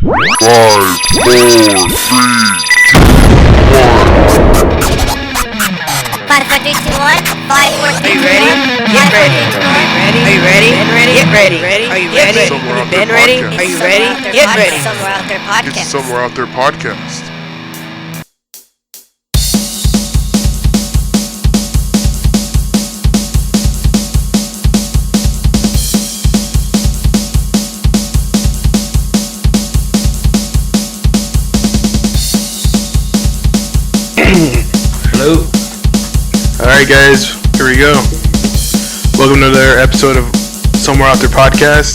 Five, four, three, two, one. 5, 4, 3, 2, 1. 5, 4, 3, 2, 1. Are you ready? Get ready. Are you ready? Get ready. Are you ready? Somewhere Out Been There ready? podcast. Are you ready? Get ready. Somewhere Out There It's podcast. Somewhere Out There podcast. Hello. Alright guys, here we go. Welcome to another episode of Somewhere Out There podcast.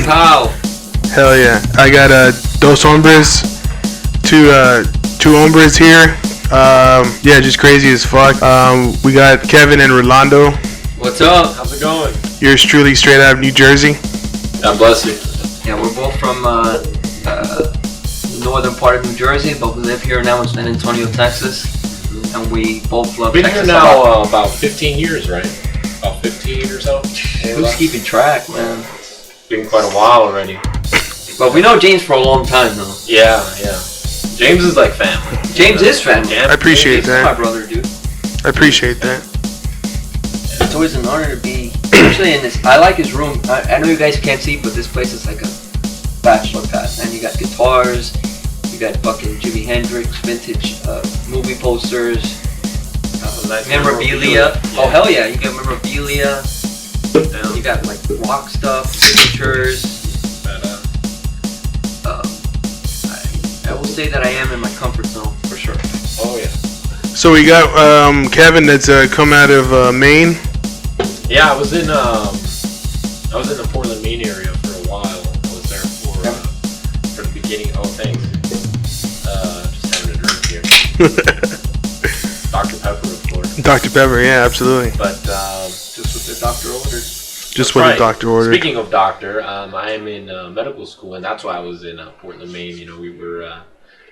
How? Hell yeah. I got dos hombres, two hombres here. Yeah, just crazy as fuck. We got Kevin and Rolando. What's up? How's it going? Yours truly, straight out of New Jersey. God bless you. Yeah, we're both from northern part of New Jersey, but we live here now in San Antonio, Texas, and we both love Been Texas. here now about 15 years, right? About 15 or so. Who's keeping track, man? It's been quite a while already. But we know James for a long time, though. Yeah. James is like family. James is family. I appreciate James is my that. brother, dude. I appreciate that. It's always an honor to be, especially in this. I like his room. I know you guys can't see, but this place is like a bachelor pad. And you got guitars, you got fucking Jimi Hendrix, vintage movie posters, Nice memorabilia. Yeah. Oh hell yeah, you got memorabilia. You got like rock stuff, signatures. I will say that I am in my comfort zone for sure. Oh yeah. So we got Kevin that's come out of Maine. Yeah, I was in the Portland, Maine area for a while. I was there for the beginning. Oh, thanks. Just having a drink here. Dr. Pepper, of course. Dr. Pepper, yeah, absolutely. But Just what the doctor ordered. Just what the doctor ordered. Speaking of doctor, I am in medical school, and that's why I was in Portland, Maine. You know, we were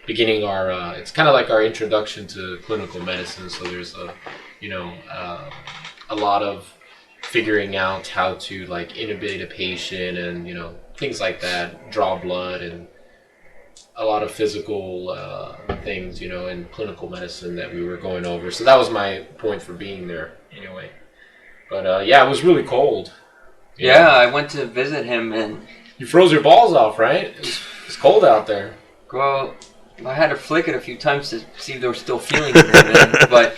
beginning our. It's kind of like our introduction to clinical medicine. So there's a lot of figuring out how to like intubate a patient, and things like that, draw blood, and a lot of physical things, in clinical medicine that we were going over. So that was my point for being there, anyway. But yeah, it was really cold. Yeah, I went to visit him, and You froze your balls off, right? It's cold out there. well, I had to flick it a few times to see if they were still feeling it, man. But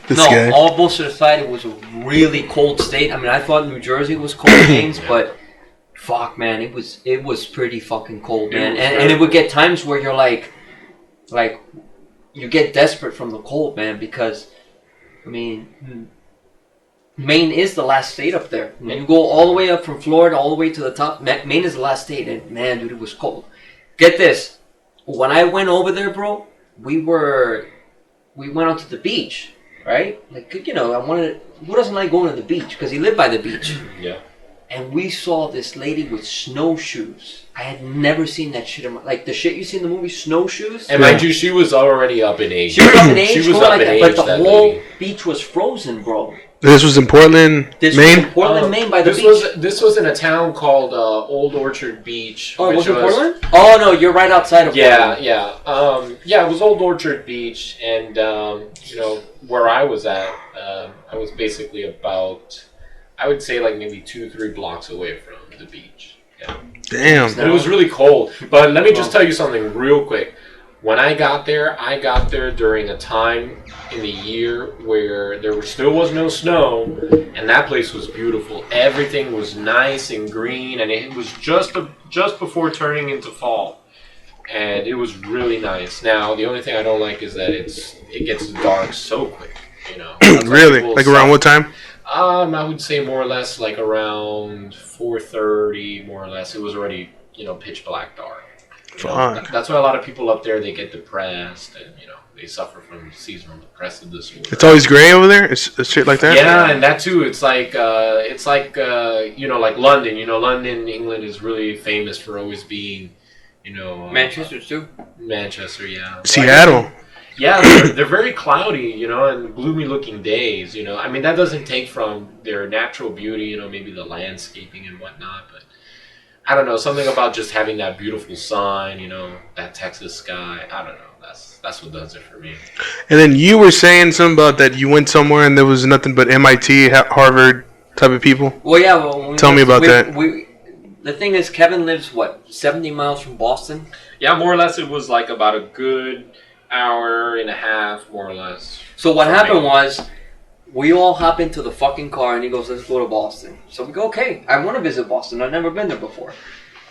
This no, guy. all bullshit aside, it was a really cold state. I mean, I thought New Jersey was cold, James, but fuck, man, it was pretty fucking cold, man. And it would get times where you're like you get desperate from the cold, man, because I mean, Maine is the last state up there. When you go all the way up from Florida all the way to the top, Maine is the last state, and man, dude, it was cold. Get this. When I went over there, bro, we went out to the beach, right? Like, who doesn't like going to the beach? Because he lived by the beach. Yeah. And we saw this lady with snowshoes. I had never seen that shit in my, like the shit you see in the movie, snowshoes. And mind you, she was already up in age. She was up in age, She was going up like in that, age, but the that whole lady. beach was frozen, bro. This was in Portland, This Maine? was in Portland, Maine, by the This beach. was in a town called Old Orchard Beach. Oh, which was it Portland? Oh no, you're right outside of Portland. Yeah, it was Old Orchard Beach, and where I was at, I was basically about, I would say like maybe 2-3 blocks away from the beach. Yeah, Damn. and it was really cold. But let me just tell you something real quick. When I got there during a time in the year where still was no snow, and that place was beautiful. Everything was nice and green, and it was just before turning into fall, and it was really nice. Now, the only thing I don't like is that it gets dark so quick. That's why Really? people Like around what time? I would say more or less like around 4:30, more or less. It was already pitch black dark. Fuck. That's why a lot of people up there, they get depressed, and they suffer from seasonal depressive disorder. It's always gray over there? It's shit like that? Yeah, and that too. It's like like London. London, England is really famous for always being, Manchester too. Manchester, yeah. Seattle. Yeah, they're very cloudy, and gloomy looking days, I mean, that doesn't take from their natural beauty, maybe the landscaping and whatnot, but I don't know, something about just having that beautiful sun, you know, that Texas sky. I don't know. That's what does it for me. And then you were saying something about that you went somewhere and there was nothing but MIT, Harvard type of people. Well, yeah. Well, Tell me about that. The thing is, Kevin lives, what, 70 miles from Boston? Yeah, more or less it was like about a good hour and a half, more or less. So what happened was, we all hop into the fucking car and he goes, let's go to Boston. So we go, okay, I want to visit Boston. I've never been there before.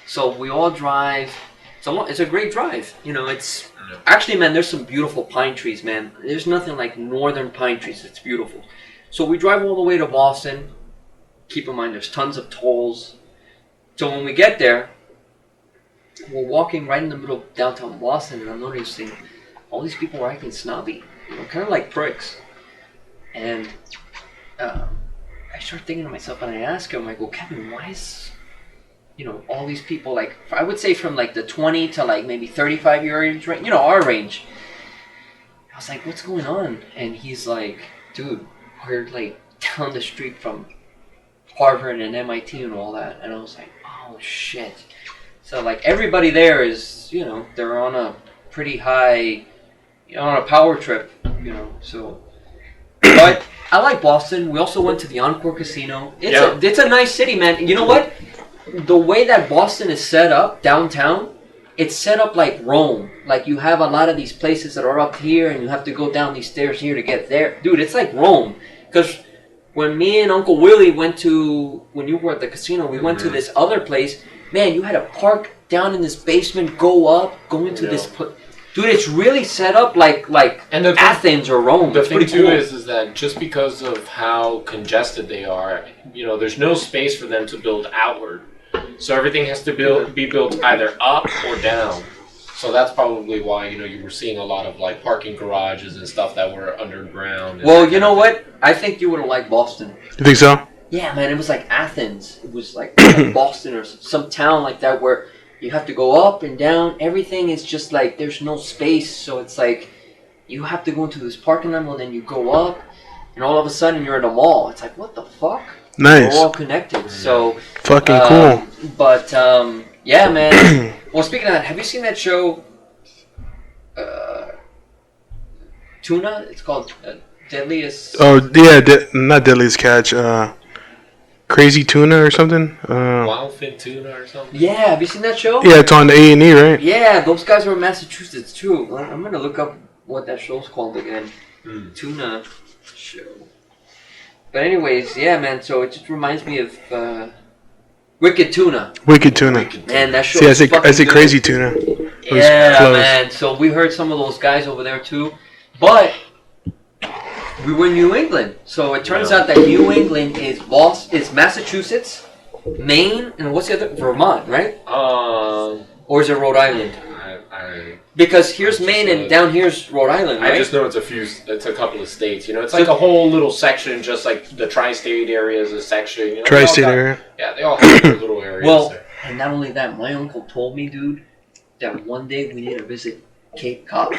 So we all drive. It's a great drive. You know, it's... Actually, man, there's some beautiful pine trees, man. There's nothing like northern pine trees. It's beautiful. So we drive all the way to Boston. Keep in mind, there's tons of tolls. So when we get there, we're walking right in the middle of downtown Boston, and I'm noticing all these people are acting snobby. You know, kind of like pricks. And I start thinking to myself, and I ask him, I go, Kevin, why is... You know, all these people, like, I would say from like the 20 to like maybe 35-year age range, you know, our range. I was like, what's going on? And he's like, dude, we're like down the street from Harvard and MIT and all that. And I was like, oh shit. So like everybody there is, you know, they're on a pretty high, you know, on a power trip, you know, so. But I like Boston. We also went to the Encore Casino. It's a nice city, man. You know what? The way that Boston is set up downtown, it's set up like Rome. Like you have a lot of these places that are up here and you have to go down these stairs here to get there. Dude, it's like Rome. Because when me and Uncle Willie when you were at the casino, we went to this other place. Man, you had to park down in this basement, go into this place. Dude, it's really set up like Athens or Rome. The thing too is that just because of how congested they are, you know, there's no space for them to build outward. So everything has to be built either up or down. So that's probably why, you know, you were seeing a lot of like parking garages and stuff that were underground. Well, you know what? I think you would have liked Boston. You think so? Yeah, man, it was like Athens. It was like Boston or some town like that where you have to go up and down. Everything is just like there's no space. So it's like you have to go into this parking lot and then you go up and all of a sudden you're at a mall. It's like, what the fuck? Nice. We're all connected. So fucking cool. But yeah, man. Well, speaking of that, have you seen that show Tuna? It's called Deadliest. Oh yeah, not Deadliest Catch. Crazy Tuna or something. Wildfin Tuna or something. Yeah, have you seen that show? Yeah, it's on the A&E, right? Yeah, those guys are in Massachusetts too. I'm gonna look up what that show's called again. Tuna show. But anyways, yeah, man. So it just reminds me of Wicked Tuna. Wicked Tuna. Man, that show. See, I say Crazy Tuna. Yeah, man. So we heard some of those guys over there too, but we were in New England. So it turns out that New England is Massachusetts, Maine, and what's the other? Vermont, right? Or is it Rhode Island? Because here's Maine and down here's Rhode Island, right? I just know it's a couple of states. You know, it's like a whole little section, just like the tri-state area is a section. You know, tri-state area. Yeah, they all have their little areas. Well, there. And not only that, my uncle told me, dude, that one day we need to visit Cape Cod.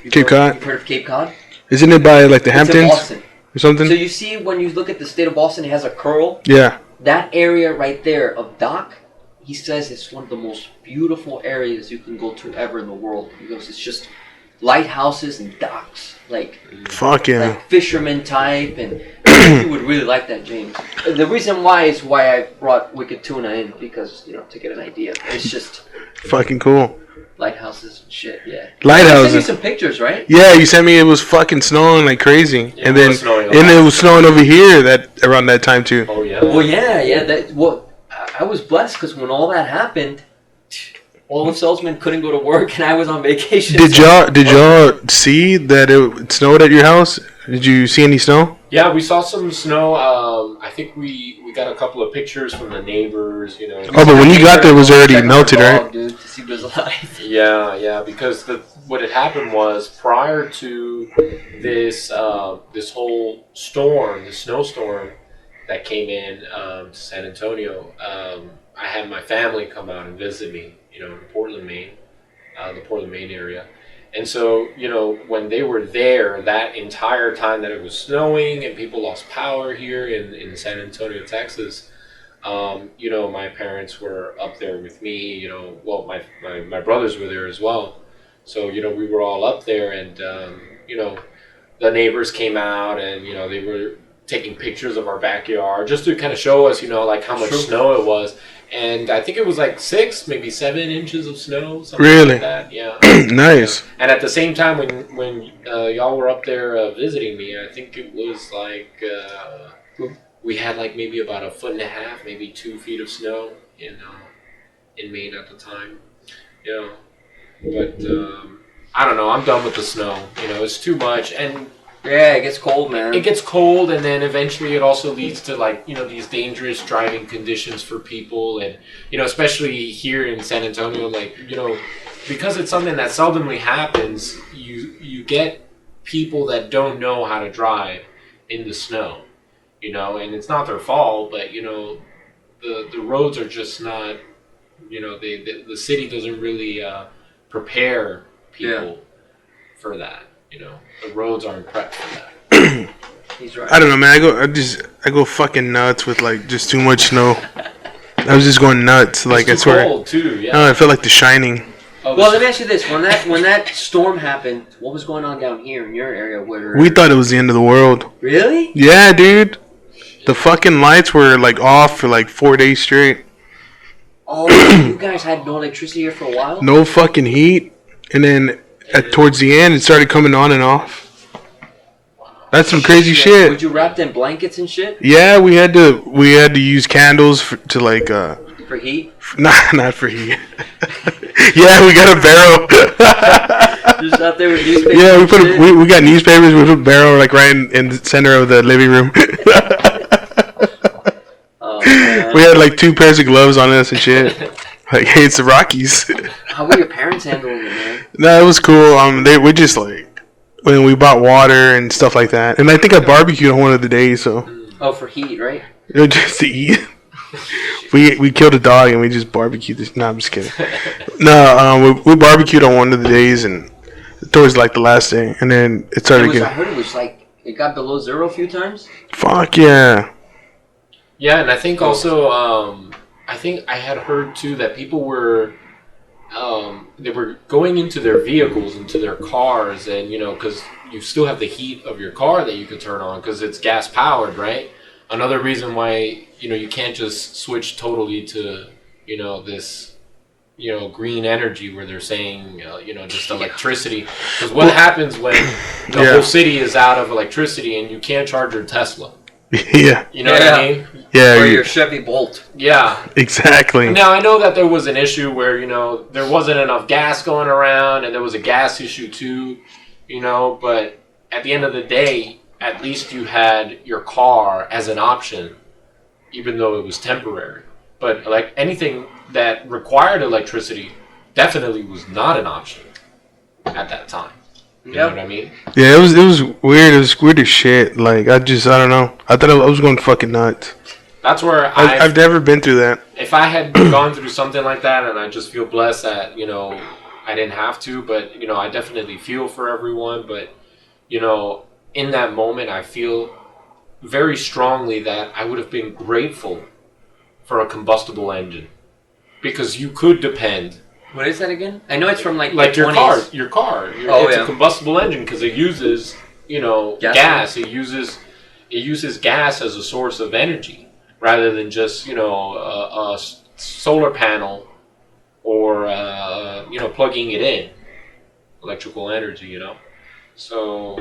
Cape Cod? You've heard of Cape Cod? Isn't it by like the It's in Hamptons Boston. or something? So you see when you look at the state of Boston, it has a curl. Yeah. That area right there of dock, he says it's one of the most beautiful areas you can go to ever in the world. Because it's just lighthouses and docks. Like, fuck yeah. Like fisherman type. And you would really like that, James. The reason why is why I brought Wicked Tuna in. Because, you know, to get an idea. It's just fucking cool. Lighthouses and shit, yeah. Lighthouses. I sent you some pictures, right? Yeah, you sent me. It was fucking snowing like crazy, Yeah, and then it was snowing over here around that time too. Oh yeah. Well, yeah. I was blessed because when all that happened, all the salesmen couldn't go to work, and I was on vacation. Did y'all see that it snowed at your house? Did you see any snow? Yeah, we saw some snow. I think we got a couple of pictures from the neighbors. You know. Oh, but when you got there, it was already melted, right? Dude, to see if it was alive. Yeah, because what had happened was prior to this this whole storm, the snowstorm that came in to San Antonio, I had my family come out and visit me, you know, in Portland, Maine, the Portland, Maine area. And so, you know, when they were there, that entire time that it was snowing and people lost power here in San Antonio, Texas, You know, my parents were up there with me. You know, well, my brothers were there as well. So, you know, we were all up there, and you know, the neighbors came out, and you know, they were taking pictures of our backyard just to kind of show us, you know, like how much snow it was. And I think it was like 6, maybe 7 inches of snow, something Really? like that. Yeah. Nice. Yeah. And at the same time, when y'all were up there visiting me, I think it was like we had like maybe about 1.5 feet, maybe 2 feet of snow in Maine at the time. Yeah. But I don't know. I'm done with the snow. You know, it's too much, and Yeah, it gets cold, man. it gets cold, and then eventually it also leads to, like, you know, these dangerous driving conditions for people, and you know, especially here in San Antonio, like, you know, because it's something that seldomly happens. You get people that don't know how to drive in the snow, you know, and it's not their fault, but you know, the roads are just not, you know, the city doesn't really prepare people for that. You know, the roads aren't prepped for that. He's right. I don't know, man. I go fucking nuts with like just too much snow. I was just going nuts. Like, It's I too swear. cold too. Yeah. No, I felt like The Shining. Oh, Well, let me ask you this: when that storm happened, what was going on down here in your area? Where We thought it was the end of the world. really? Yeah, dude. The fucking lights were like off for like 4 days straight. Oh, you guys had no electricity here for a while. No fucking heat. And then towards the end, it started coming on and off. That's some crazy shit. Would you wrap in blankets and shit Yeah, we had to use candles to like for heat? not for heat. Yeah, we got a barrel. Just out there with newspapers. Yeah, and shit? we got newspapers. We put a barrel like right in the center of the living room. Oh, man. We had like 2 pairs of gloves on us and shit. Like, hey, it's the Rockies. How were your parents handling it, man? No, it was cool. We just like when we bought water and stuff like that, and I think I barbecued on one of the days, so Oh, for heat, right? it was just to eat. We killed a dog and we just barbecued this. No, I'm just kidding. No, we barbecued on one of the days and towards like the last day, and then it started I getting. heard it was like it got below zero a few times. Fuck yeah. Yeah, and I think also, I think I had heard too that people were, they were going into their vehicles, into their cars, and you know, because you still have the heat of your car that you can turn on because it's gas powered, right? Another reason why, you know, you can't just switch totally to, you know, this, you know, green energy where they're saying, you know, just electricity. Because what happens when the whole city is out of electricity and you can't charge your Tesla? Yeah. You know what I mean? Yeah. Or your Chevy Bolt. Yeah. Exactly. Now, I know that there was an issue where, you know, there wasn't enough gas going around and there was a gas issue too, you know, but at the end of the day, at least you had your car as an option, even though it was temporary. But like anything that required electricity definitely was not an option at that time. You know what I mean? Yeah, it was weird. It was weird as shit. Like, I don't know. I thought I was going fucking nuts. That's where I've never been through that. If I had gone through something like that, and I just feel blessed that, you know, I didn't have to, but, you know, I definitely feel for everyone. But, you know, in that moment, I feel very strongly that I would have been grateful for a combustible engine, because you could depend. What is that again? I know it's from like your 20s. car. Oh, It's yeah. a combustible engine because it uses, you know, gas. It uses gas as a source of energy rather than just, you know, a solar panel or you know, plugging it in. Electrical energy, you know. So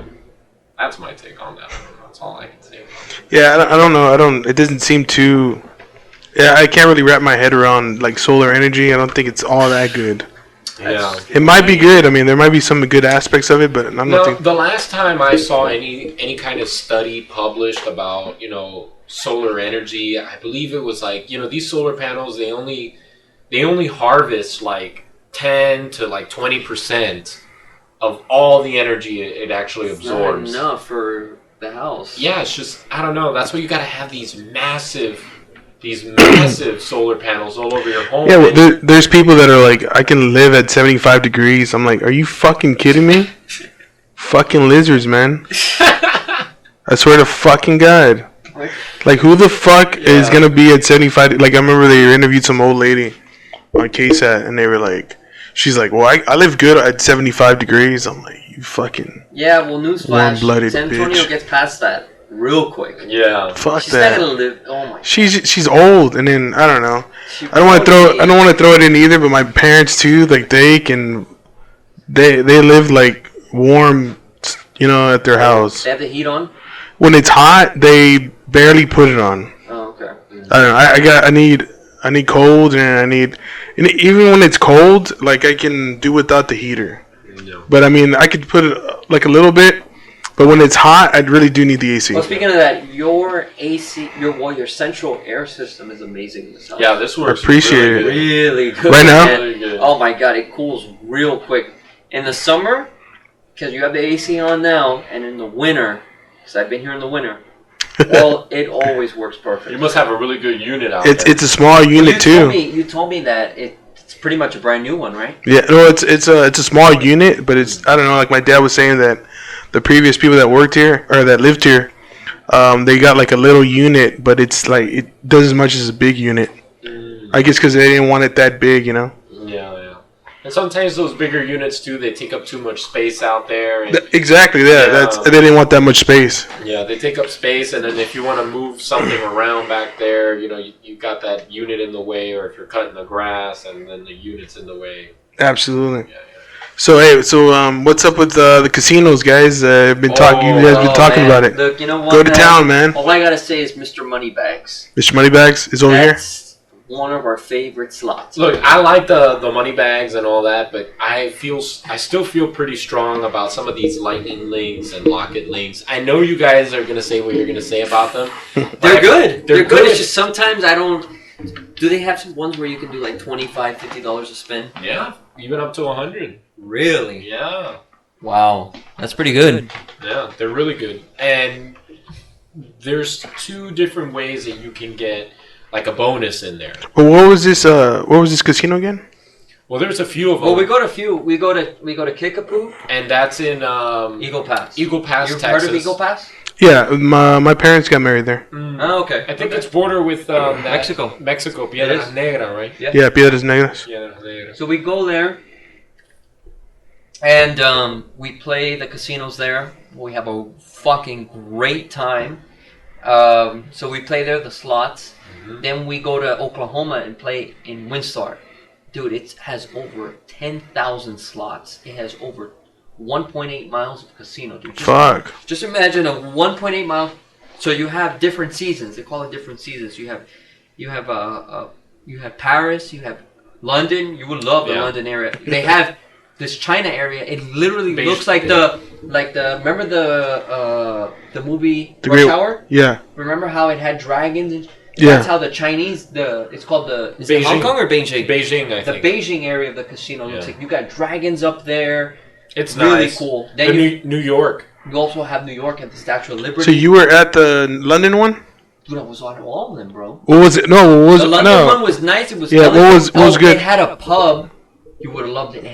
that's my take on that. That's all I can say. Yeah, I don't know. It doesn't seem too. Yeah, I can't really wrap my head around like solar energy. I don't think it's all that good. Yeah. It might be good. I mean, there might be some good aspects of it, but I'm not. No, the last time I saw any kind of study published about, you know, solar energy, I believe it was like, you know, these solar panels, they only harvest like 10 to like 20% of all the energy it actually absorbs. Not enough for the house. Yeah, it's just, I don't know. That's why you got to have these massive solar panels all over your home. Yeah, well, there's people that are like, I can live at 75 degrees. I'm like, are you fucking kidding me? Fucking lizards, man. I swear to fucking God. Like, who the fuck is gonna be at 75? Like, I remember they interviewed some old lady on KSAT, and they were like, she's like, well, I live good at 75 degrees. I'm like, you fucking Yeah, well, newsflash. warm-blooded San Antonio bitch. gets past that real quick. Yeah. Fuck She's not that. gonna live. Oh my. She's old, and then I don't know. She I don't want to probably- throw it in either. But my parents too, like they live like warm, at their house. They have the heat on. When it's hot, they barely put it on. Oh, okay. I don't know. I need cold, and even when it's cold, like I can do without the heater. No. But I mean, I could put it like a little bit. But when it's hot, I really do need the AC. Well, speaking of that, your AC, your central air system is amazing in this house. Yeah, this works. Appreciate really it. good. Really good. Right now? man. Really good. Oh my god, it cools real quick. In the summer, because you have the AC on now, and in the winter, because I've been here in the winter, well, it always works perfect. You must have a really good unit out It's there. it's a small unit too. You told me that it's pretty much a brand new one, right? Yeah, no, it's a small unit, but it's, I don't know. Like my dad was saying that the previous people that worked here or that lived here, they got like a little unit, but it's like it does as much as a big unit. I guess because they didn't want it that big, Yeah, yeah. And sometimes those bigger units too, they take up too much space out there. And, Exactly. Yeah, they didn't want that much space. yeah, they take up space, and then if you want to move something around back there, you got that unit in the way, or if you're cutting the grass, and then the unit's in the way. Absolutely. Yeah, yeah. So what's up with the casinos, guys? You guys been talking about it. Look, you know what? Go to man? town, man. All I gotta say is Mr. Moneybags. Mr. Moneybags is over here. That's one of our favorite slots. Look, I like the money bags and all that, but I still feel pretty strong about some of these lightning links and locket links. I know you guys are gonna say what you're gonna say about them. They're good. They're They're good. good. It's just sometimes I don't. Do they have some ones where you can do like $25, $50 a spin? Yeah, even up to 100. Really? Yeah, Wow, that's pretty good. yeah, they're really good. And there's two different ways that you can get like a bonus in there. But what was this casino again? Well, there's a few of them. Well, we go to We go to Kickapoo, and that's in Eagle Pass. Eagle Pass, You've Texas. heard of Eagle Pass? Yeah, my parents got married there. Oh, okay. I think it's border with Mexico. Mexico, It Piedras is. Negras, right? Yeah, Piedras Negras. Piedras Negras. So we go there, and we play the casinos there. We have a fucking great time. So we play there, the slots. Then we go to Oklahoma and play in Windstar. Dude, it has over 10,000 slots. It has over 1.8 miles of casino, dude. Fuck. Just imagine a 1.8 mile. So you have different seasons. They call it different seasons. You have Paris. You have London. You would love the London area. They have this China area. It literally looks like the remember the movie The Rush Great- Hour? Yeah. Remember how it had dragons? And Yeah. That's how the Chinese it's called is it Beijing. Hong Kong or Beijing? Beijing, I The think. Beijing area of the casino looks Yeah. like you got dragons up there. It's really nice. cool. The Then New York. you also have New York at the Statue of Liberty. So you were at the London one? Dude, I was on all of them, bro. What was it? No, what was The it? London one No. was nice. It was Yeah, elegant. what was good? It had a pub. You would have loved it. It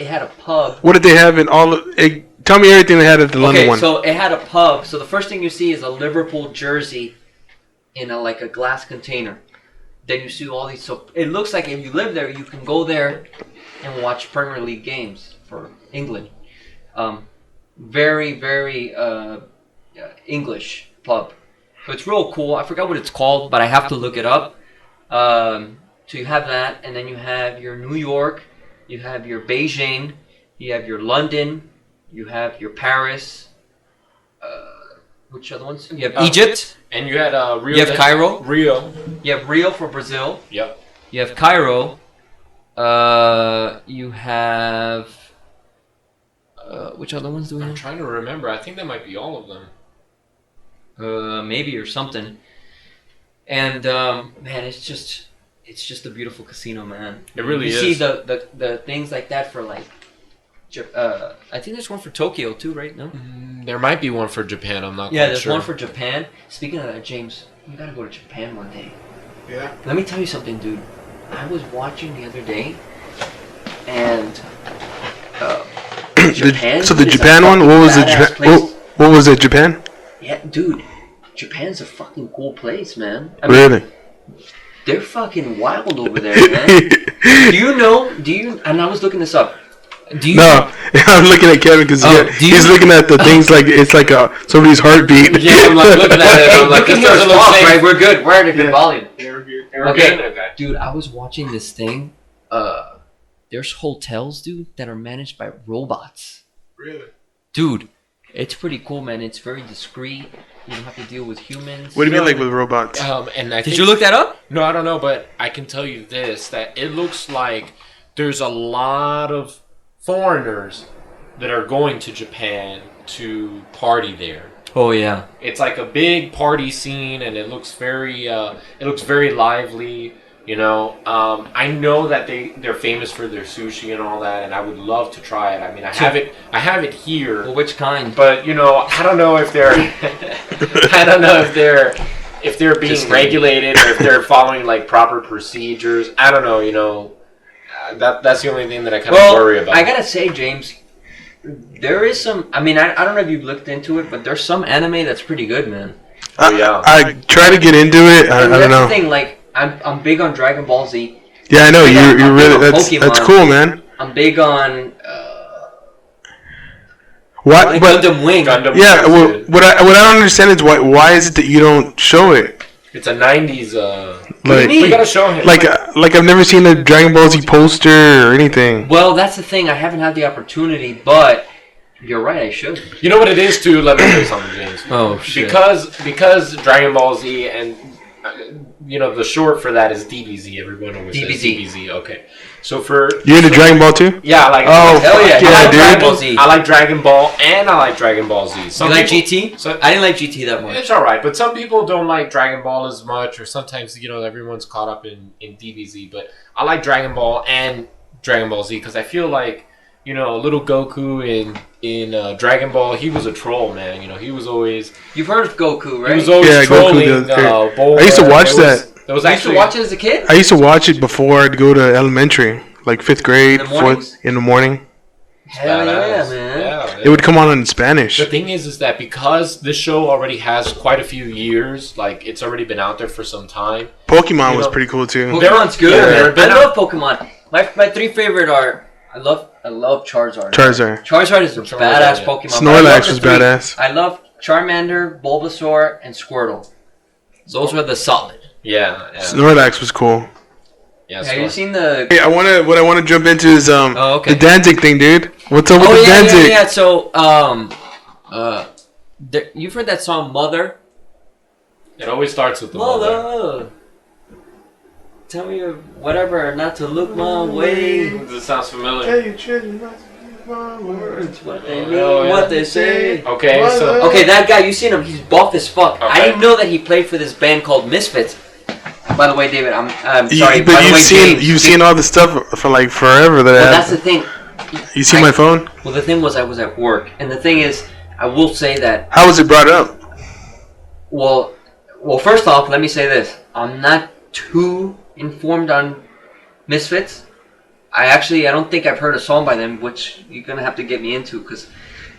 had a pub. What did they have in all of it? Tell me everything they had at the London Okay, one. so it had a pub. So the first thing you see is a Liverpool jersey in a glass container. Then you see all these. So it looks like if you live there, you can go there and watch Premier League games for England. Very, very English pub. So it's real cool. I forgot what it's called, but I have to look it up. So you have that, and then you have your New York, you have your Beijing, you have your London, you have your Paris. Which other ones? You have Egypt. And you had Rio. You have Cairo. Rio. You have Rio for Brazil. Yep. You have Cairo. You have. Which other ones do we I'm have? trying to remember. I think that might be all of them. Maybe or something. And man, it's just a beautiful casino, man. It really you is. see the things like that for like. I think there's one for Tokyo too, right? No. There might be one for Japan. I'm not Yeah, quite there's sure. one for Japan. Speaking of that, James, you gotta go to Japan one day. Yeah. Let me tell you something, dude. I was watching the other day, and Japan. So the is a Japan one? fucking What was the badass Japan? place. What was it? Japan? Yeah, dude. Japan's a fucking cool place, man. I mean, Really? they're fucking wild over there, man. Do you? And I was looking this up. Do you? No, I'm looking at Kevin because he's looking at the things like it's like somebody's heartbeat. Yeah, I'm like looking at it. I'm like, Look at this doesn't yours look off, safe. right? We're good. We're at a good volume. Okay. Dude, I was watching this thing. There's hotels, dude, that are managed by robots. Really? Dude, it's pretty cool, man. It's very discreet. You don't have to deal with humans. What do you mean, like with robots? And Did you look that up? No, I don't know, but I can tell you this: that it looks like there's a lot of foreigners that are going to Japan to party there. Oh yeah. It's like a big party scene, and it looks very lively. You know, I know that they're famous for their sushi and all that, and I would love to try it. I mean, I have it here. Well, which kind? But you know, I don't know if they're if they're being regulated or if they're following like proper procedures. I don't know. You know, that's the only thing that I kind of worry about. I gotta say, James, there is some. I mean, I don't know if you've looked into it, but there's some anime that's pretty good, man. I try to get into it. I don't know. That's the thing. Like, I'm big on Dragon Ball Z. Yeah, I know. You're really that's cool, man. I'm big on. What? Like But Gundam Wing. Gundam yeah, Wing is what I don't understand is why is it that you don't show it? it's a '90s. Like, We gotta show him. like I've never seen a Dragon Ball Z poster or anything. Well, that's the thing. I haven't had the opportunity, but you're right. I should. You know what it is too? Let me tell you something, James. Oh shit. Because Dragon Ball Z and you know the short for that is DBZ. Everyone always says DBZ. Okay, so You into Dragon Ball too? yeah, like Oh, Hell fuck yeah, yeah, I like dude. Dragon Ball Z. I like Dragon Ball and I like Dragon Ball Z. You like GT? So I didn't like GT that much. it's all right, but some people don't like Dragon Ball as much, or sometimes you know everyone's caught up in DBZ. But I like Dragon Ball and Dragon Ball Z because I feel like you know little Goku in Dragon Ball, he was a troll, man. You know he was always You've heard of Goku, right? he was always Yeah, Goku trolling. does- Bulma. I used to watch that. It was You used to actually watch it as a kid? I used to watch it before I'd go to elementary, like 5th grade, In the mornings? 4th in the morning. Hell yeah, badass. man. Yeah, It would come on in Spanish. The thing is that because this show already has quite a few years, like it's already been out there for some time. Pokemon You was know- pretty cool too. Pokemon's good, Yeah, man. but I love Pokemon. My three favorite are I love Charizard. Charizard. Charizard is a Charizard, badass yeah. Pokemon. but I love Snorlax the was three. badass. I love Charmander, Bulbasaur, and Squirtle. Those were the solid. Yeah, Snorlax was cool. yeah. Have you seen the? Hey, what I want to jump into is Oh, okay. the Danzig thing, dude. What's up with Oh the yeah, Danzig? yeah. So you've heard that song "Mother"? It always starts with the mother. Mother, tell me whatever not to look my way. This sounds familiar. Words, what they mean, Oh, yeah. what they say. Okay, so Okay, that guy, you seen him? He's buff as fuck. I Okay. didn't know that he played for this band called Misfits. By the way, David, I'm You- sorry. but by the way, James, you've seen all the stuff for like forever that Well, I that's the have. thing. You see my phone? Well, the thing was, I was at work, and the thing is, I will say that. How was it brought up? Well, first off, let me say this: I'm not too informed on Misfits. I don't think I've heard a song by them, which you're gonna have to get me into, because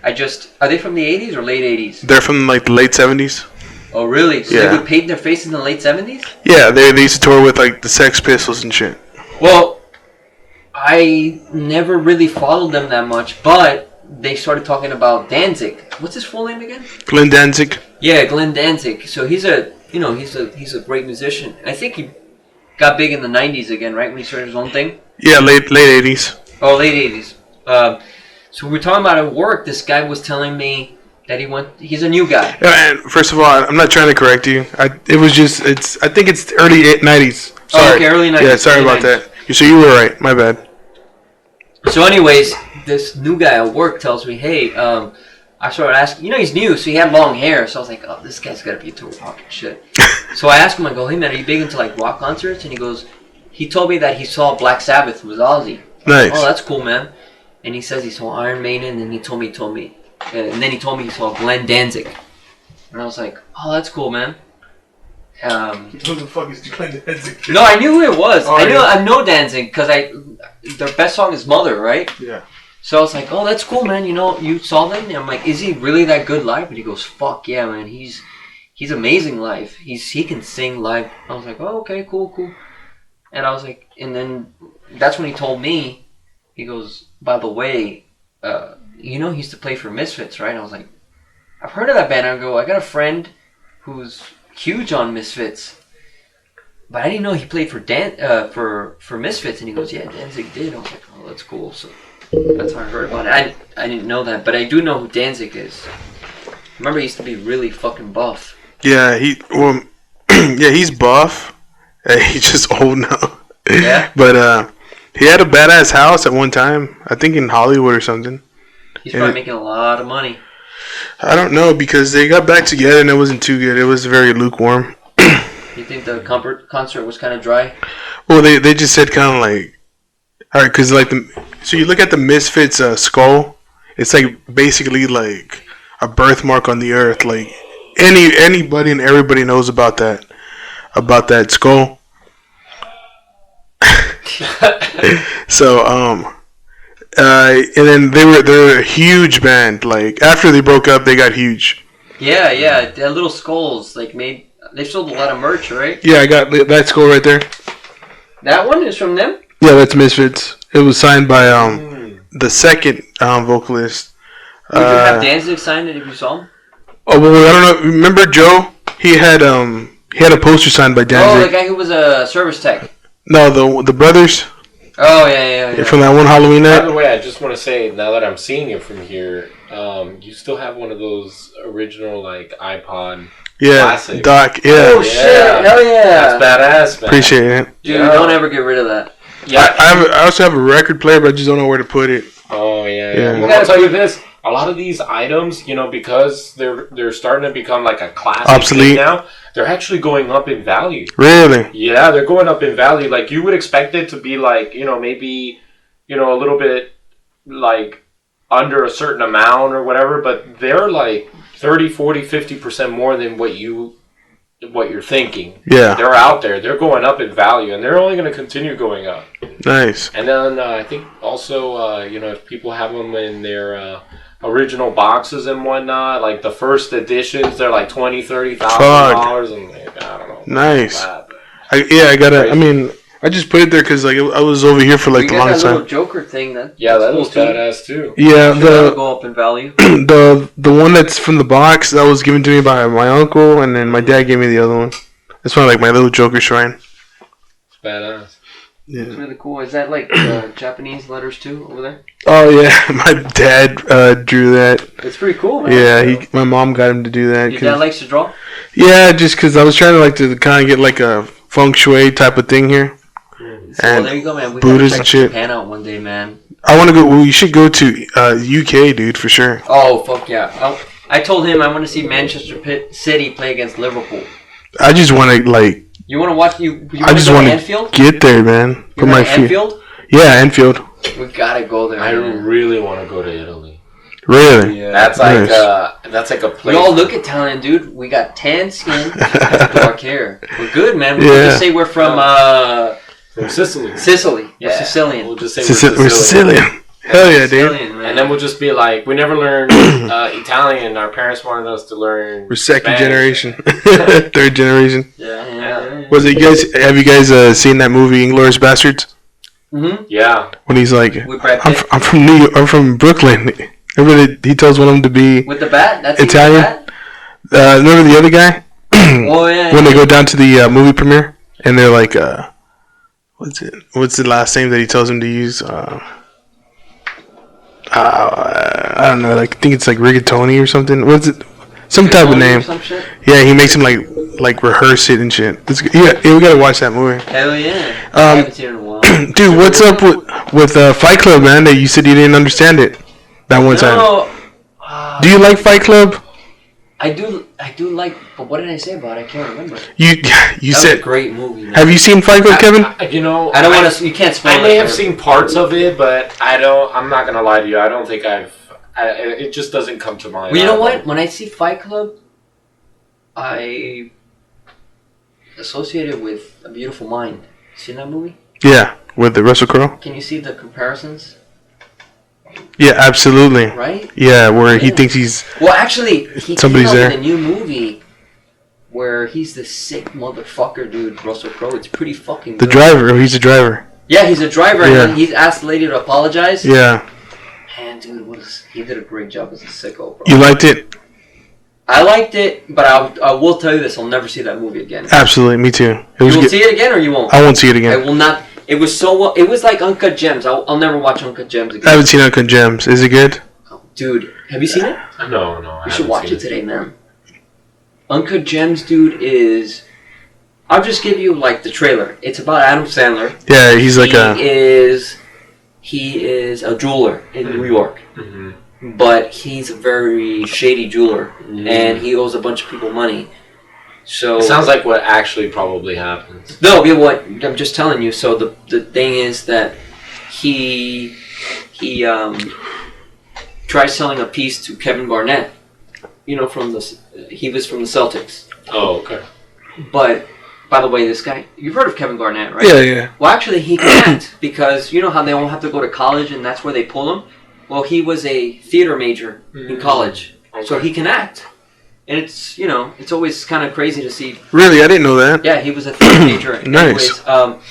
are they from the 80s or late 80s? They're from like the late 70s. Oh, really? So Yeah. they would paint their faces in the late 70s? Yeah, they used to tour with like the Sex Pistols and shit. Well, I never really followed them that much, but they started talking about Danzig. What's his full name again? Glenn Danzig. Yeah, Glenn Danzig. So he's a great musician. I think he got big in the 90s again, right? When he started his own thing? Yeah, late 80s. Oh, late 80s. So we're talking about at work. This guy was telling me that he's a new guy. Yeah, and first of all, I'm not trying to correct you. I think it's early 90s. Sorry. Oh, okay, early 90s. Yeah, sorry early about 90s. that. So you were right. My bad. So anyways, this new guy at work tells me, hey, I started asking, he's new, so he had long hair. So I was like, oh, this guy's got to be into rock and shit. So I asked him, I go, hey man, are you big into like rock concerts? And he told me that he saw Black Sabbath was Ozzy. Nice. Oh, that's cool, man. And he says he saw Iron Maiden, and he told me, and then he told me he saw Glenn Danzig. And I was like, oh, that's cool, man. Who the fuck is Glenn Danzig? No, I knew who it was. Oh, I know Danzig because their best song is Mother, right? Yeah. So I was like, oh, that's cool, man. You saw them? And I'm like, is he really that good live? And he goes, fuck yeah, man. He's he's amazing live. He can sing live. I was like, oh, okay, cool. And I was like, and then that's when he told me, he goes, by the way, he used to play for Misfits, right? And I was like, I've heard of that band. I go, I got a friend who's huge on Misfits, but I didn't know he played for Misfits. And he goes, yeah, Danzig did. I was like, oh, that's cool. So that's how I heard about it. I didn't know that, but I do know who Danzig is. Remember, he used to be really fucking buff. Yeah, he's buff. He's just old now. Yeah. But he had a badass house at one time. I think in Hollywood or something. He's probably making a lot of money. I don't know, because they got back together and it wasn't too good. It was very lukewarm. You think the concert was kind of dry? Well, they just said kind of like, all right, because like so you look at the Misfits skull, it's like basically like a birthmark on the earth. Like anybody and everybody knows about that skull. So and then they're a huge band. Like after they broke up, they got huge. Yeah. That little skulls they sold a lot of merch, right? Yeah, I got that skull right there. That one is from them? Yeah, that's Misfits. It was signed by the second vocalist. Would you have Danzig sign it if you saw him? Oh well, I don't know. Remember Joe? He had a poster signed by Danzig. Oh, the guy who was a service tech. No, the brothers. Oh yeah. From that one Halloween night. By the way, I just want to say, now that I'm seeing it from here, you still have one of those original like iPod. Yeah, classic. Doc. Yeah. Oh shit! Hell yeah! That's badass, man. Appreciate it. Dude, don't ever get rid of that. Yeah, I also have a record player, but I just don't know where to put it. Oh yeah. Yeah. Well, I'll tell you this: a lot of these items, because they're starting to become like a classic Obsolete. thing now, they're actually going up in value. Really? Yeah, they're going up in value. Like you would expect it to be like maybe a little bit like under a certain amount or whatever, but they're like 30, 40, 50% more than what you're thinking. Yeah. They're out there. They're going up in value, and they're only going to continue going up. Nice. And then I think also, if people have them in their original boxes and whatnot, like the first editions, they're like $20,000, $30,000, and I don't know. Nice. That. I gotta. Crazy. I mean, I just put it there because like I was over here for like the longest that time. little Joker thing. That was badass too. Yeah, that'll go up in value. the one that's from the box that was given to me by my uncle, and then my dad gave me the other one. That's one of like my little Joker shrine. It's badass. Yeah. It's really cool. Is that like Japanese letters too over there? Oh yeah, my dad drew that. It's pretty cool, man. Yeah, my mom got him to do that. Your dad likes to draw? Yeah, just because I was trying to kind of get like a feng shui type of thing here. Well, there you go, man. We Buddhist gotta and check shit. Japan out one day, man. I want to go. We should go to UK, dude, for sure. Oh fuck yeah! I told him I want to see Manchester City play against Liverpool. I just want to like. You want to watch you? I just want to get there, man. Put my feet. Anfield? Yeah, Anfield. We gotta go there. I man. really want to go to Italy. Really? Yeah. That's like a place. We all look Italian, dude. We got tan skin, dark hair. We're good, man. We Yeah. just say we're from Sicily. Sicily. Yeah. We're Sicilian. We'll just say We're Sicilian. Hell yeah, dude. Sicilian, man. And then we'll just be like, we never learned Italian. Our parents wanted us to learn. We're second Spanish. generation, third generation. Yeah. Was it have you guys seen that movie Inglourious Bastards? Mm-hmm. Yeah. When he's like, With Brad Pitt. I'm from New York. I'm from Brooklyn. Remember he tells one of them to be With the bat? That's Italian. Remember the other guy? Oh yeah. When they go down to the movie premiere and they're like, what's the last name that he tells him to use? I don't know. Like I think it's like rigatoni or something. What's it? Some type of name. Some shit? Yeah, he makes him like rehearse it and shit. Yeah, we gotta watch that movie. Hell yeah. I haven't seen it in a while. Dude, what's up with Fight Club, man? That you said you didn't understand it that one time. No. Do you like Fight Club? I do like, but what did I say about it? I can't remember. You That was said. a great movie, man. Have you seen Fight Club, Kevin? I don't want to. You can't spoil it. I may have seen parts of it, but I'm not gonna lie to you. I don't think it just doesn't come to mind. Well, you know what? When I see Fight Club, I associate it with A Beautiful Mind. Seen that movie? Yeah, with the Russell Crowe. Can you see the comparisons? Yeah, absolutely. Right? Yeah, where he thinks he's. Well, actually, he Somebody's came out there. with a new movie where he's the sick motherfucker, dude. Russell Crowe. It's pretty fucking. The good. driver. Oh, he's a driver. Yeah, he's a driver, Yeah. and he's asked the lady to apologize. Yeah. And dude, he did a great job as a sicko, bro. You liked it? I liked it, but I will tell you this: I'll never see that movie again. Absolutely, me too. You will see it again, or you won't? I won't see it again. I will not. It was so well. It was like Uncut Gems. I'll never watch Uncut Gems again. I haven't seen Uncut Gems. Is it good? Dude, have you seen it? No. You should watch it today, man. Uncut Gems, dude, is. I'll just give you like the trailer. It's about Adam Sandler. Yeah, he's like He is a jeweler in New York, Mm-hmm. but he's a very shady jeweler, and he owes a bunch of people money. So It sounds like what actually probably happens. no, you know what? I'm just telling you. So the thing is that he tried selling a piece to Kevin Garnett. You know, he was from the Celtics. Oh, okay. But by the way, this guy, you've heard of Kevin Garnett, right? Yeah. Well, actually, he can't because you know how they all have to go to college and that's where they pull him? Well, he was a theater major in college, so he can act. And it's, you know, it's always kind of crazy to see. Really? I didn't know that. Yeah, he was a theater major. Nice. Anyways,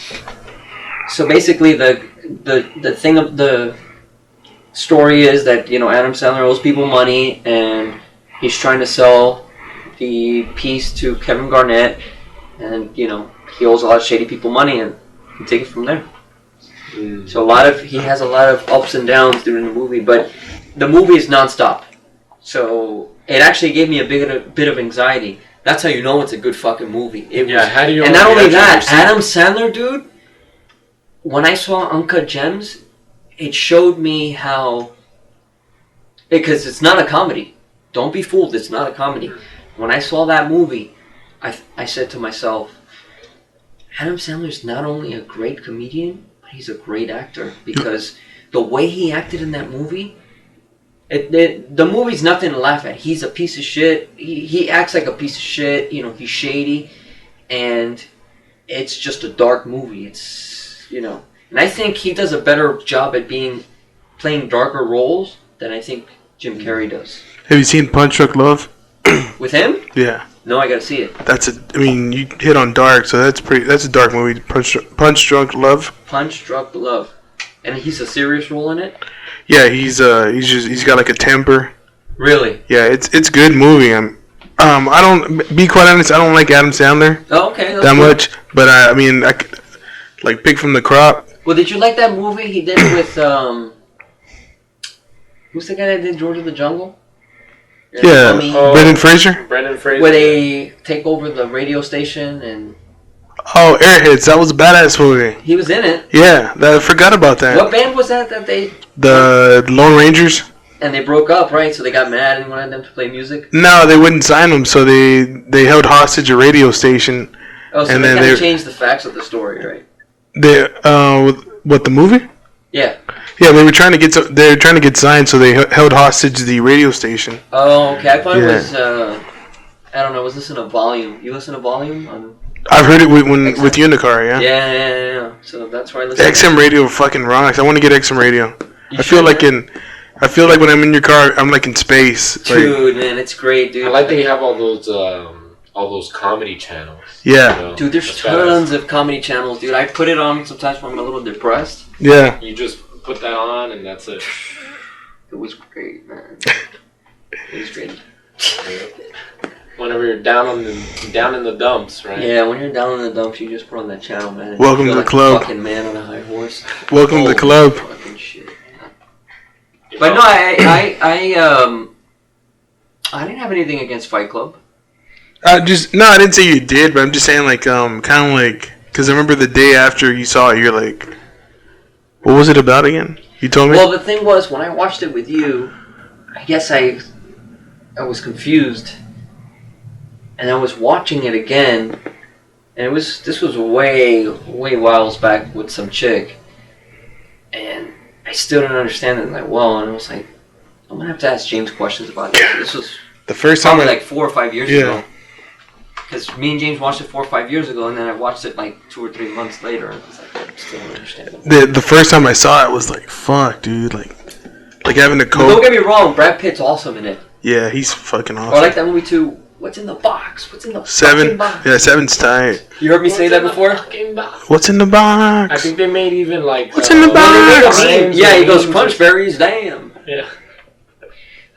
so basically, the thing of the story is that, you know, Adam Sandler owes people money and he's trying to sell the piece to Kevin Garnett. And, you know, he owes a lot of shady people money, and you take it from there. So he has a lot of ups and downs during the movie, but the movie is nonstop. So it actually gave me a bit of anxiety. That's how you know it's a good fucking movie. How do you? And not only that, Adam Sandler, dude, when I saw Uncut Gems, it showed me how... Because it's not a comedy. Don't be fooled, it's not a comedy. When I saw that movie... I said to myself, Adam Sandler's not only a great comedian, but he's a great actor. Because the way he acted in that movie, the movie's nothing to laugh at. He's a piece of shit. He acts like a piece of shit. You know, he's shady. And it's just a dark movie. It's, you know. And I think he does a better job at playing darker roles than I think Jim Carrey does. Have you seen Punch Drunk Love? With him? Yeah. No, I gotta see it. You hit on dark, so that's a dark movie. Punch Drunk Love. Punch Drunk Love. And he's a serious role in it? Yeah, he's got like a temper. Really? Yeah, it's good movie. I don't, be quite honest, I don't like Adam Sandler Oh, okay. that much, but I could, like, pick from the crop. Well, did you like that movie he did with who's the guy that did George of the Jungle? Yeah, Brendan Fraser. Where they take over the radio station and... Oh, Airheads, that was a badass movie. He was in it. Yeah, I forgot about that. What band was that they... The Lone Rangers. And they broke up, right? So they got mad and wanted them to play music? No, they wouldn't sign them, so they held hostage a radio station. Oh, so and they then kind of changed the facts of the story, right? What, the movie? Yeah. Yeah, they were trying to get signed, so they held hostage the radio station. Oh, okay. I thought it was, I don't know, was this in a volume? You listen to volume? I've heard it with Unicar, yeah? Yeah. So that's why I listen XM radio fucking rocks. I want to get XM radio. I feel like when I'm in your car, I'm like in space. Dude, man, it's great, dude. I like that you have all those comedy channels. Yeah. You know, dude, there's tons of comedy channels, dude. I put it on sometimes when I'm a little depressed. Yeah. You just put that on and that's it. It was great, man. It was great. Whenever you're down in the dumps, right? Yeah, when you're down in the dumps, you just put on that channel, man. And Welcome you feel to the like club. A fucking man on a high horse. Welcome to the club. Fucking shit. But no, I didn't have anything against Fight Club. I didn't say you did, but I'm just saying, like, kind of like, because I remember the day after you saw it, you're like, what was it about again? You told me? Well, the thing was, when I watched it with you, I guess I was confused, and I was watching it again, and this was way whiles back with some chick, and I still didn't understand it that well, and I was like, I'm gonna have to ask James questions about this. This was the first time probably like 4 or 5 years ago. Because me and James watched it 4 or 5 years ago, and then I watched it like 2 or 3 months later, and I was like, I still don't understand it. The first time I saw it was like, fuck, dude, like having a coke. Don't get me wrong, Brad Pitt's awesome in it. Yeah, he's fucking awesome. I like that movie too. What's in the box? What's in the fucking Seven. box? Yeah, seven's tight. You heard me say that before? What's in the box? I think they made even like. What's in the Well, box? they made a meme. Yeah, he goes, crunch berries, damn. Yeah.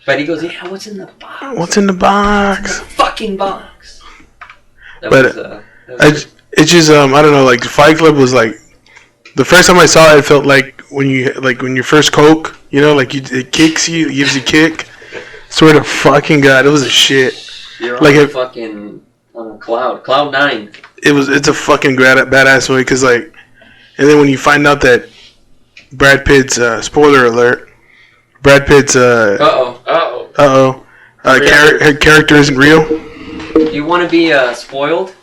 But he goes, yeah, what's in the box? What's in the box? Fucking box. That But it's just I don't know. Like Fight Club was like the first time I saw it, it felt like when you first coke, you know, like it kicks you, it gives you a kick. Swear to fucking God, it was a shit. You're like on fucking on a cloud 9. It's a fucking badass movie because like, and then when you find out that Brad Pitt's spoiler alert, Brad Pitt's her character isn't real. Do you want to be spoiled,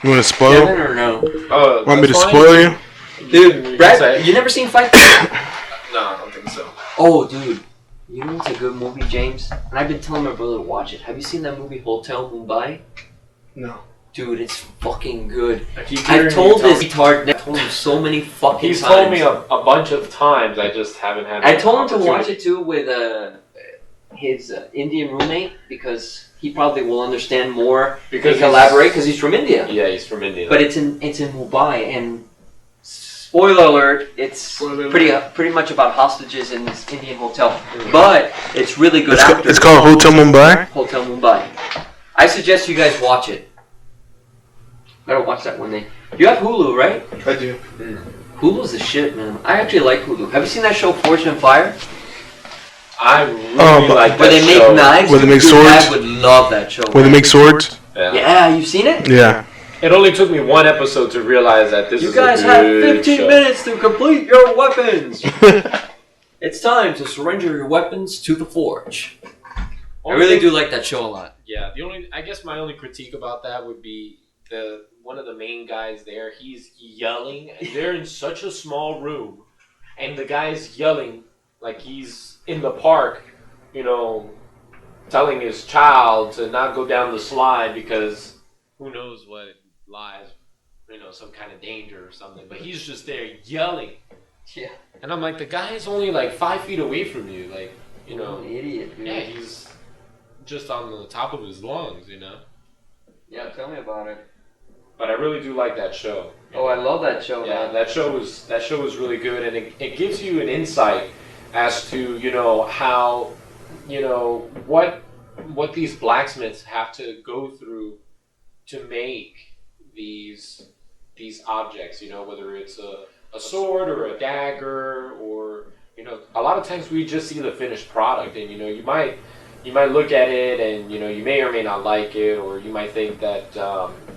You want to spoil? Kevin, or no? Want me to spoil you? Dude, Brad, you never seen Fight Club? No, I don't think so. Oh, dude. You know it's a good movie, James? And I've been telling my brother to watch it. Have you seen that movie Hotel Mumbai? No. Dude, it's fucking good. I've told this retard, I told him so many fucking He's times. told me a bunch of times. I just haven't had. I told him to watch it too with his Indian roommate because he probably will understand more and collaborate because he's from India. Yeah, he's from India. But it's in Mumbai, and spoiler alert, it's pretty much about hostages in this Indian hotel. Mm-hmm. But it's really good. It's called Hotel Mumbai. Hotel Mumbai. I suggest you guys watch it. Gotta watch that one day. You have Hulu, right? I do. Hulu's the shit, man. I actually like Hulu. Have you seen that show Forged in Fire? I really like that where they show. make knives. Where they make swords. I would love that show. Where they make swords. Yeah, you've seen it? Yeah. It only took me one episode to realize that this is You guys a have good 15 show. minutes to complete your weapons. It's time to surrender your weapons to the forge. I really do like that show a lot. Yeah, I guess my only critique about that would be one of the main guys there. He's yelling, and they're in such a small room, and the guy's yelling like he's in the park, you know, telling his child to not go down the slide because who knows what lies, you know, some kind of danger or something. But he's just there yelling. Yeah. And I'm like, the guy is only like 5 feet away from you, like, you know. An idiot, dude. Yeah, he's just on the top of his lungs, you know. Yeah, tell me about it. But I really do like that show. Oh, I love that show. Yeah, man. that show was really good, and it gives you an insight as to, you know, how, you know, what these blacksmiths have to go through to make these objects, you know, whether it's a sword or a dagger, or, you know, a lot of times we just see the finished product, and, you know, you might look at it and, you know, you may or may not like it, or you might think that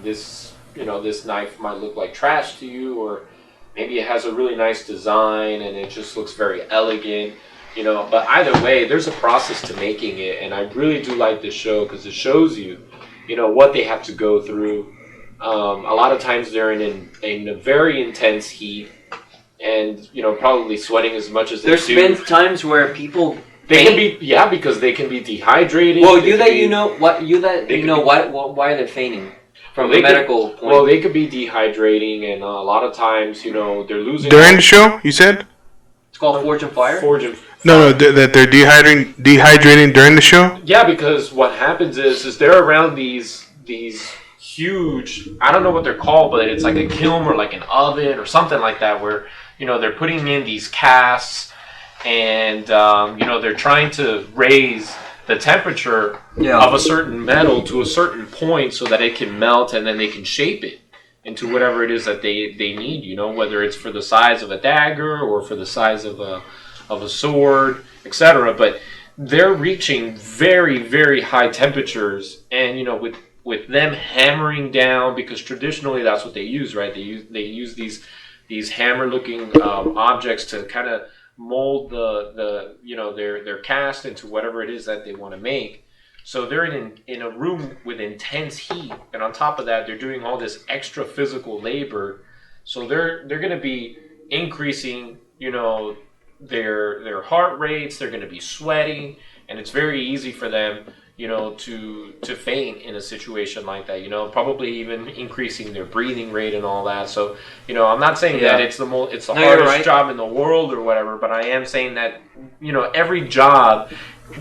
this knife might look like trash to you, or maybe it has a really nice design and it just looks very elegant, you know. But either way, there's a process to making it, and I really do like this show because it shows you, you know, what they have to go through. A lot of times they're in a very intense heat, and, you know, probably sweating as much as they do. There's been times where people They can be, yeah, because they can be dehydrated. Well, why they're fainting from a medical point. Well, they could be dehydrating, and a lot of times, you know, they're losing. During the show, you said? It's called Forge and Fire? No, that they're dehydrating during the show? Yeah, because what happens is they're around these huge, I don't know what they're called, but it's like a kiln or like an oven or something like that, where, you know, they're putting in these casts, and, you know, they're trying to raise the temperature of a certain metal to a certain point so that it can melt, and then they can shape it into whatever it is that they need, you know, whether it's for the size of a dagger or for the size of a sword, etc. But they're reaching very, very high temperatures, and, you know, with them hammering down, because traditionally that's what they use, right? They use these hammer-looking objects to kind of mold the you know, their cast into whatever it is that they want to make. So they're in a room with intense heat, and on top of that, they're doing all this extra physical labor. So they're going to be increasing, you know, their heart rates. They're going to be sweating, and it's very easy for them, you know, to faint in a situation like that, you know, probably even increasing their breathing rate and all that. So, you know, I'm not saying that it's the hardest job in the world or whatever, but I am saying that, you know, every job,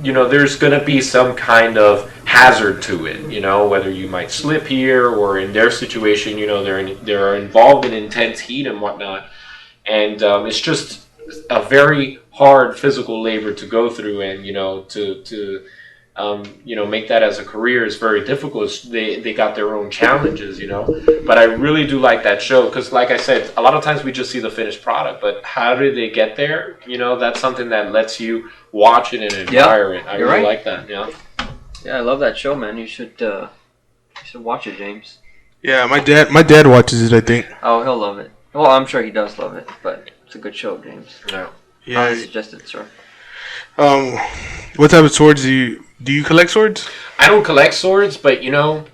you know, there's going to be some kind of hazard to it, you know, whether you might slip here or in their situation, you know, they're involved in intense heat and whatnot, and it's just a very hard physical labor to go through, and you know, to you know, make that as a career is very difficult. They got their own challenges, you know. But I really do like that show because, like I said, a lot of times we just see the finished product, but how did they get there? You know, that's something that lets you watch it and admire it. I really like that. Yeah. Yeah, I love that show, man. You should watch it, James. Yeah, my dad watches it, I think. Oh, he'll love it. Well, I'm sure he does love it, but it's a good show, James. Yeah. I suggest it, sir. What type of swords do you collect swords? I don't collect swords, but you know,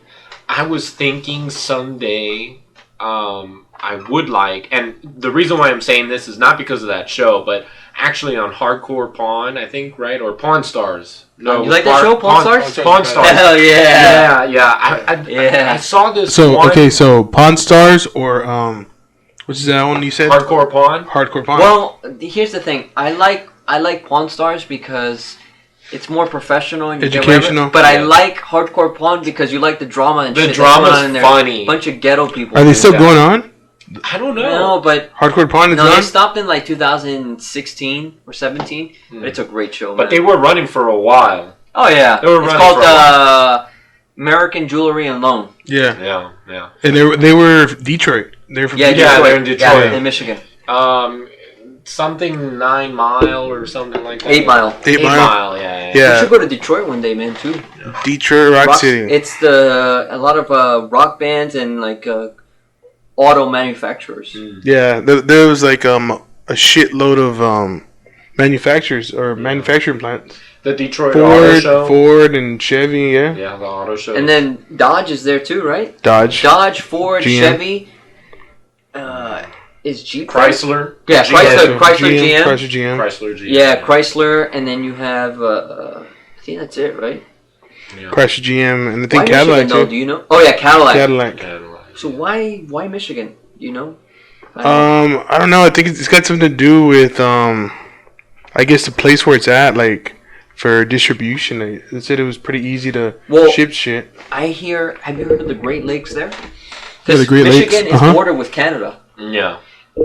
I was thinking someday I would like, and the reason why I'm saying this is not because of that show, but actually on Hardcore Pawn, I think, right? Or Pawn Stars. No, you like that show, Pawn Stars? Pawn Stars. Hell yeah. Yeah. I saw this. So one, okay, so Pawn Stars or what's that one you said? Hardcore Pawn. Hardcore Pawn. Well, here's the thing. I like Pawn Stars because it's more professional and you educational. But I like Hardcore Pawn because you like the drama and shit. The drama's that's going on in there. funny. Bunch of ghetto people. Are they still going on? I don't know. No, but Hardcore Pawn is no, on? they stopped in like 2016 or 17. But it's a great show, But man. they were running for a while. Oh yeah, They were it's running called for a while. American Jewelry and Loan. Yeah. Yeah. And they were Detroit. They're from Detroit. Yeah, they're in Detroit. Yeah, in Michigan. Something 9 Mile or something like that. 8 Mile. 8 Mile. Yeah. You should go to Detroit one day, man. Too. Detroit Rock City. It's a lot of rock bands and like auto manufacturers. Yeah, there was like a shitload of manufacturers or manufacturing plants. The Detroit Auto Show. Ford and Chevy, yeah. Yeah, the auto show. And then Dodge is there too, right? Dodge, Ford, GM. Chevy. Is Jeep there? Chrysler. Yeah, GM. Chrysler, GM. Chrysler, GM. Chrysler, GM. Yeah, Chrysler, and then you have. I think that's it, right? Yeah. Chrysler, GM, and I Why think Cadillac Michigan, though? too. Do you know? Oh yeah, Cadillac. Cadillac. So why Michigan? Do you know? I don't know. I think it's got something to do with I guess the place where it's at, like for distribution. They said it was pretty easy to ship shit. I hear. Have you heard of the Great Lakes there? Yeah, the Great Lakes. Michigan is bordered with Canada. Yeah.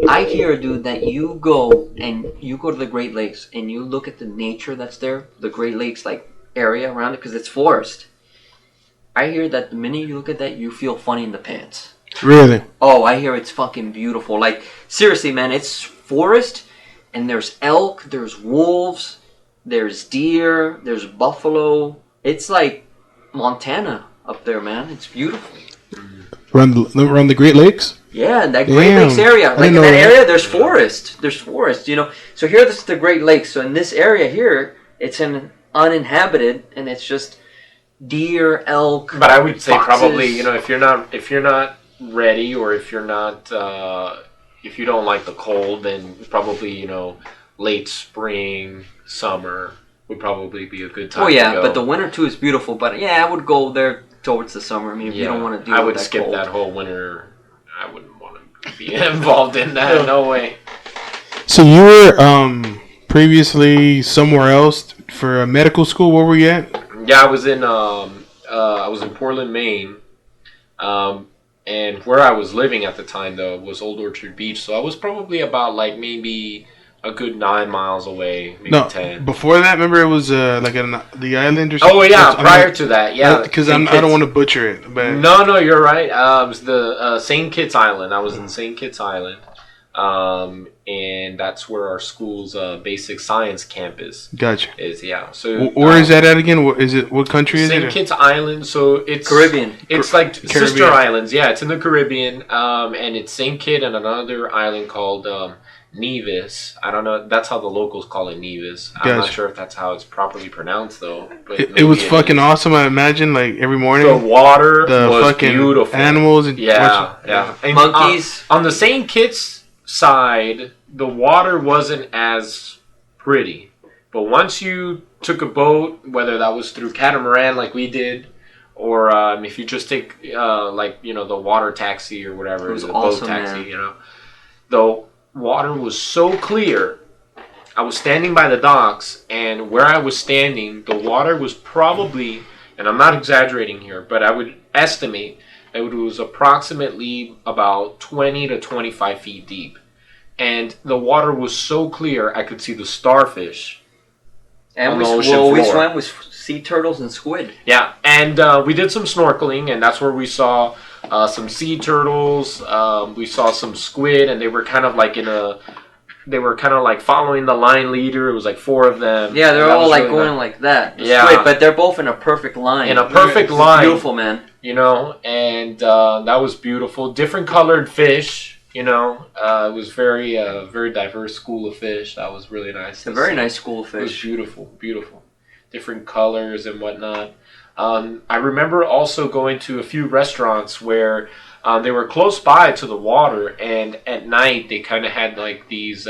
I hear, dude, that you go to the Great Lakes and you look at the nature that's there, the Great Lakes like area around it, because it's forest. I hear that the minute you look at that, you feel funny in the pants. Really? Oh, I hear it's fucking beautiful. Like seriously, man, it's forest, and there's elk, there's wolves, there's deer, there's buffalo. It's like Montana up there, man. It's beautiful. Around the Great Lakes? Yeah, in that Great Lakes area. Like in that area, there's forest. There's forest, you know. So here, this is the Great Lakes. So in this area here, it's uninhabited, and it's just deer, elk. But I would say foxes. probably, you know, if you're not ready, or if you're not, if you don't like the cold, then probably, you know, late spring, summer would probably be a good time. Oh yeah, to go. but the winter too is beautiful. But yeah, I would go there towards the summer. I mean, if you don't want to deal I with would that skip cold. that whole winter. I wouldn't want to be involved in that. No way. So you were previously somewhere else for medical school. Where were you at? Yeah, I was in Portland, Maine. And where I was living at the time though was Old Orchard Beach, so I was probably about like maybe a good 9 miles away, maybe 10. Before that, remember it was like the island or something. Oh yeah, prior to that, yeah. Because I don't want to butcher it. But No, you're right. It was the St. Kitts Island. I was in St. Kitts Island, and that's where our school's basic science campus gotcha. is. Yeah. So where is that at again? What country is it? St. Kitts Island. So it's Caribbean. It's like Caribbean. sister islands. Yeah, it's in the Caribbean. And it's St. Kitts and another island called Nevis. I don't know. That's how the locals call it, Nevis. I'm not sure if that's how it's properly pronounced though. But it was fucking awesome. I imagine like every morning. The water was fucking beautiful. Animals and yeah. And monkeys. On the St. Kitts side, the water wasn't as pretty. But once you took a boat, whether that was through catamaran like we did, or if you just take like, you know, the water taxi or whatever, It was the awesome, boat taxi, man. you know, the water was so clear. I was standing by the docks, and where I was standing, the water was probably, and I'm not exaggerating here, but I would estimate that it was approximately about 20 to 25 feet deep. And the water was so clear, I could see the starfish. And on we the ocean floor. swam with sea turtles and squid. Yeah, and we did some snorkeling, and that's where we saw some sea turtles. We saw some squid, and they were kind of like following the line leader. It was like 4 of them. Yeah, they're and that all was like really going nice. like that. The Yeah. squid, but they're both in a perfect line. In a perfect It's line. beautiful, man. You know, and that was beautiful. Different colored fish. You know, it was very diverse school of fish. That was really nice. It's a very nice school of It was fish. beautiful, beautiful. Different colors and whatnot. I remember also going to a few restaurants where they were close by to the water, and at night they kind of had like these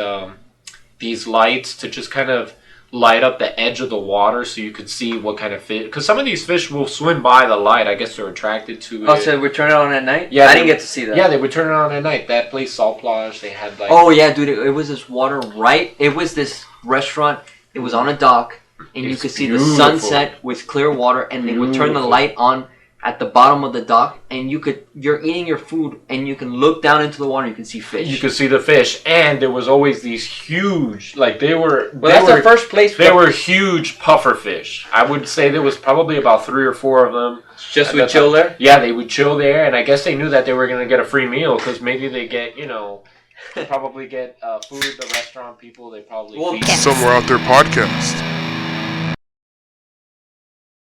lights to just kind of light up the edge of the water so you could see what kind of fish. Because some of these fish will swim by the light. I guess they're attracted to it. Oh, so we turn it on at night? Yeah, I didn't get to see that. Yeah, they would turn it on at night. That place, Salt Plage, they had like. Oh yeah, dude! It was this water right. It was this restaurant. It was on a dock, and you It's could see beautiful. the sunset with clear water. And they would turn the Beautiful. light on at the bottom of the dock, and you're eating your food, and you can look down into the water. and You can see fish. You could see the fish, and there was always these huge, like they were. Well, they that's were, the first place. They were huge puffer fish. I would say there was probably about 3 or 4 of them. just at would the chill time. there. Yeah, they would chill there, and I guess they knew that they were going to get a free meal because maybe they get, probably get food. The restaurant people, they probably Well, feed. Somewhere Out There podcast.